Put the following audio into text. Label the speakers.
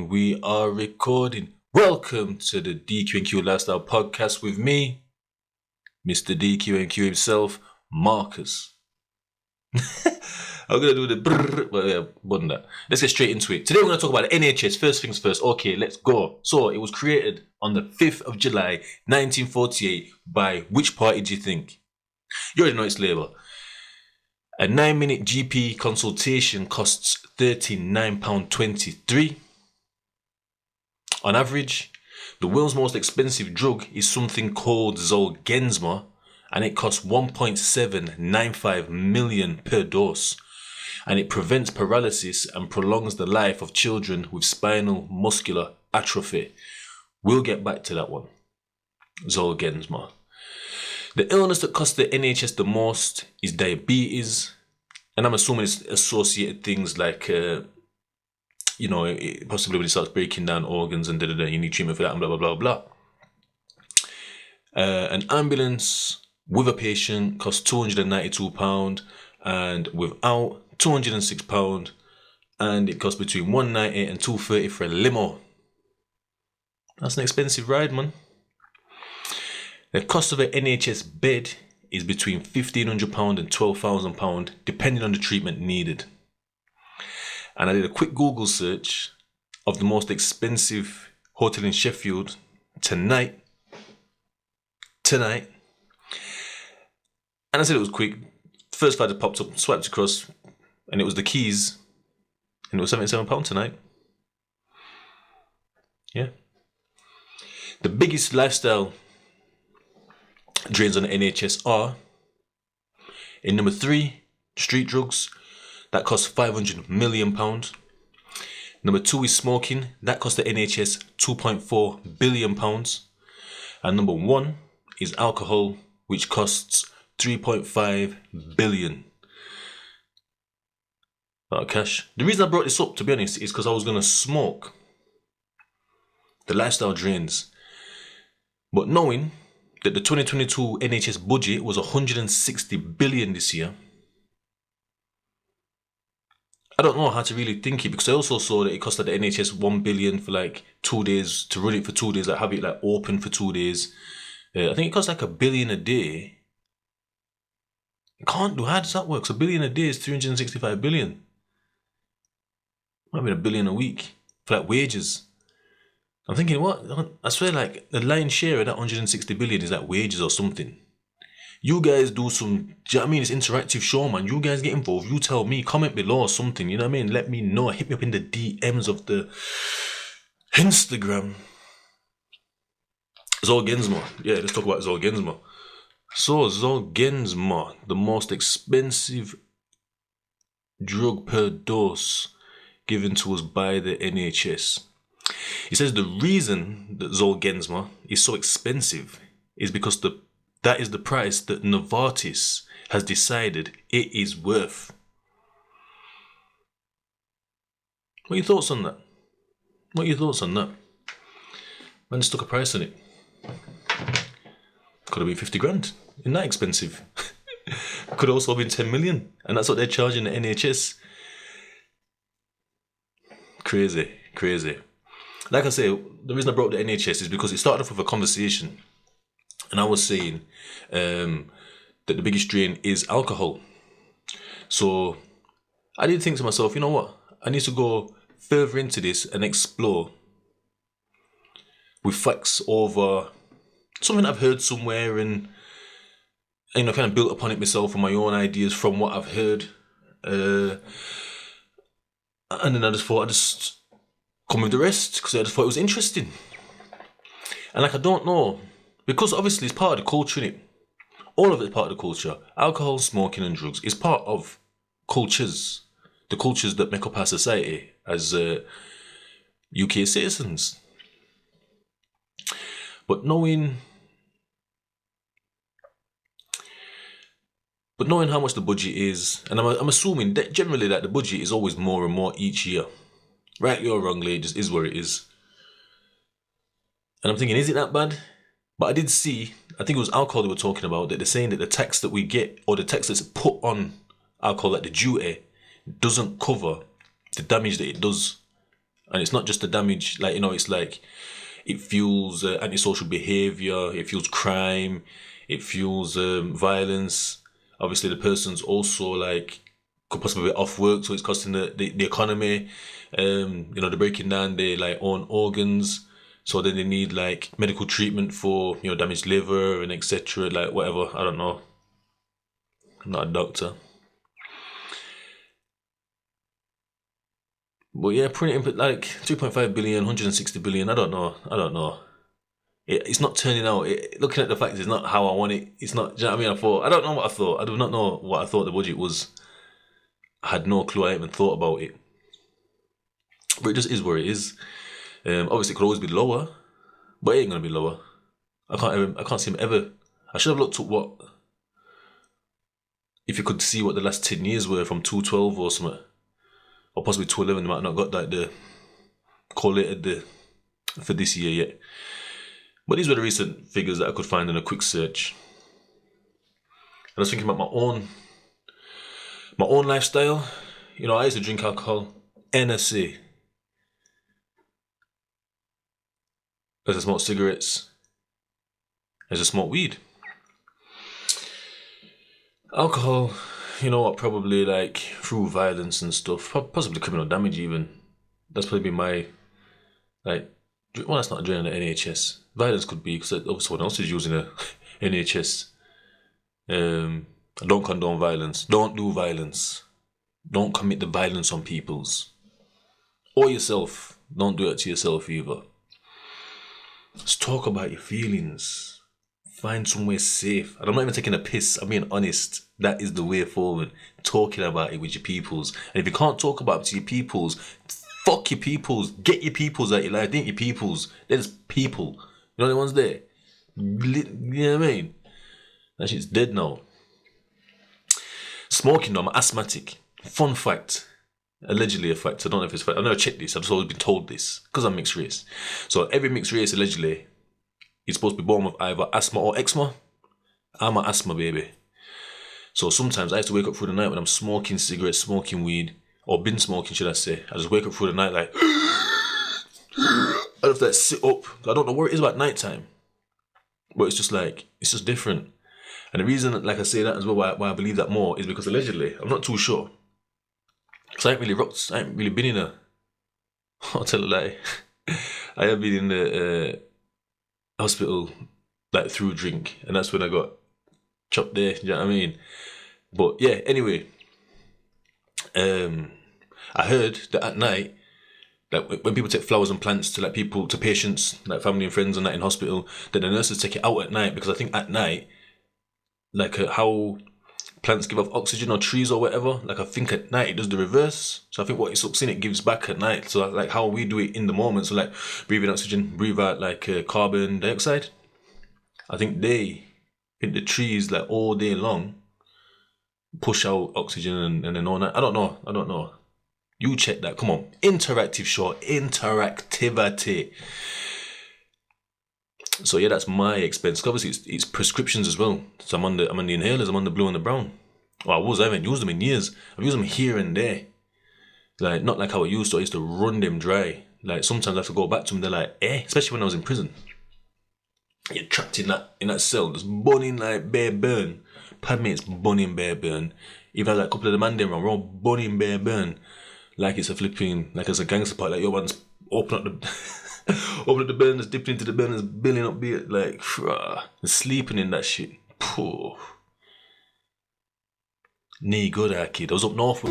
Speaker 1: we are recording. Welcome to the DQ&Q Lifestyle Podcast with me, Mr. DQ&Q himself, Marcus. I'm going to do the brrr, but yeah, more than that. Let's get straight into it. Today we're going to talk about the NHS. First things first. Okay, let's go. So it was created on the 5th of July, 1948 by which party do you think? You already know it's Labour. A 9-minute GP consultation costs £39.23. On average, the world's most expensive drug is something called Zolgensma, and it costs 1.795 million per dose. And it prevents paralysis and prolongs the life of children with spinal muscular atrophy. We'll get back to that one. Zolgensma. The illness that costs the NHS the most is diabetes, and I'm assuming it's associated things like, possibly when it starts breaking down organs and you need treatment for that and blah, blah, blah, blah. An ambulance with a patient costs £292 and without £206, and it costs between £198 and £230 for a limo. That's an expensive ride, man. The cost of an NHS bed is between £1,500 and £12,000, depending on the treatment needed. And I did a quick Google search of the most expensive hotel in Sheffield tonight. And I said it was quick. First flight that popped up, swiped across, and it was the Keys, and it was £77 tonight. Yeah. The biggest lifestyle drains on the NHS are, in number 3, street drugs. That costs £500 million. Number 2 is smoking. That costs the NHS £2.4 billion. And number 1 is alcohol, which costs £3.5 billion. Cash. The reason I brought this up, to be honest, is because I was going to smoke the lifestyle drains. But knowing that the 2022 NHS budget was £160 billion this year, I don't know how to really think it, because I also saw that it costed the NHS $1 billion for like 2 days, to run it for 2 days, like have it like open for 2 days. I think it costs like $1 billion a day. How does that work? So $1 billion a day is 365 billion. Might be $1 billion a week for like wages. I'm thinking, what? I swear, like the lion's share of that 160 billion is like wages or something. You guys do some, do you know what I mean? It's interactive show, man. You guys get involved. You tell me, comment below or something, you know what I mean? Let me know. Hit me up in the DMs of the Instagram. Zolgensma. Yeah, let's talk about Zolgensma. So, Zolgensma, the most expensive drug per dose given to us by the NHS. It says the reason that Zolgensma is so expensive is because that is the price that Novartis has decided it is worth. What are your thoughts on that? Man stuck a price on it. Could have been 50 grand. Isn't that expensive? Could also have been 10 million. And that's what they're charging the NHS. Crazy. Like I say, the reason I brought up the NHS is because it started off with a conversation. And I was saying that the biggest drain is alcohol. So I did think to myself, you know what? I need to go further into this and explore with facts over something I've heard somewhere, and kind of built upon it myself and my own ideas from what I've heard. And then I just thought I'd just come with the rest, because I just thought it was interesting. And like, I don't know, because obviously it's part of the culture, innit? All of it's part of the culture. Alcohol, smoking and drugs is part of cultures. The cultures that make up our society as UK citizens. But knowing how much the budget is, and I'm assuming that generally that the budget is always more and more each year. Rightly or wrongly, it just is where it is. And I'm thinking, is it that bad? But I did see, I think it was alcohol they were talking about, that they're saying that the tax that we get, or the tax that's put on alcohol, like the duty, doesn't cover the damage that it does And it's not just the damage, like, it's like it fuels antisocial behavior, it fuels crime, it fuels violence. Obviously, the person's also like could possibly be off work, so it's costing the economy. They're breaking down their like own organs, so then they need like medical treatment for damaged liver and etc. Like whatever, I don't know. I'm not a doctor. But yeah, putting it in like 2.5 billion, 160 billion, I don't know. It's not turning out. Looking at the facts, it's not how I want it. It's not, do you know what I mean? I don't know what I thought. I do not know what I thought the budget was. I had no clue. I even thought about it. But it just is where it is. Obviously, it could always be lower, but it ain't going to be lower. I can't see him ever. I should have looked at what, if you could see what the last 10 years were from 2012 or something. Or possibly 2011, they might not got like the collated for this year yet. But these were the recent figures that I could find in a quick search. And I was thinking about my own lifestyle. I used to drink alcohol, NSA. I used to smoke cigarettes. I used to smoke weed. Alcohol, probably like through violence and stuff, possibly criminal damage even. That's probably been my, like, well, that's not draining the NHS. Violence could be because someone else is using a NHS. I don't condone violence. Don't do violence. Don't commit the violence on peoples. Or yourself. Don't do it to yourself either. Just talk about your feelings. Find somewhere safe. And I'm not even taking a piss. I'm being honest. That is the way forward. Talking about it with your peoples. And if you can't talk about it to your peoples, fuck your peoples. Get your peoples out your life. Think your peoples. There's people. You know the ones there? You know what I mean? That shit's dead now. Smoking though, I'm asthmatic. Fun fact. Allegedly a fact. I don't know if it's a fact. I've never checked this. I've just always been told this. Because I'm mixed race. So every mixed race allegedly is supposed to be born with either asthma or eczema. I'm an asthma baby. So sometimes I used to wake up through the night when I'm smoking cigarettes, smoking weed, or been smoking, should I say. I just wake up through the night like, I have to like sit up. I don't know what it is about nighttime. But it's just different. And the reason, like I say that as well, why I believe that more is because allegedly, I'm not too sure. Because I ain't really been in I'll tell a lie. I have been in the hospital like through drink, and that's when I got chopped there, you know what I mean? But yeah, anyway, I heard that at night, like when people take flowers and plants to to patients, like family and friends and that in hospital, then the nurses take it out at night, because I think at night, like how plants give off oxygen or trees or whatever, like I think at night it does the reverse. So I think what it sucks in, it gives back at night. So like how we do it in the moment, so like breathe in oxygen, breathe out like carbon dioxide. I think the trees like all day long push out oxygen and then all that. I don't know. You check that. Come on. Interactive show. Interactivity. So yeah, that's my expense. Obviously, it's prescriptions as well. So I'm on the inhalers. I'm on the blue and the brown. Well, I haven't used them in years. I've used them here and there. Like not like how I used to. I used to run them dry. Like sometimes I have to go back to them. They're like, especially when I was in prison. You're trapped in that cell, just burning like bare burn. Pardon me, it's burning bare burn. Even like a couple of the man them we're all burning bare burn. Like it's a flipping, like it's a gangster part. Like your one's open up the burners, dipping into the burners, building up beer, like and sleeping in that shit. Poor. Knee good, kid. I was up north.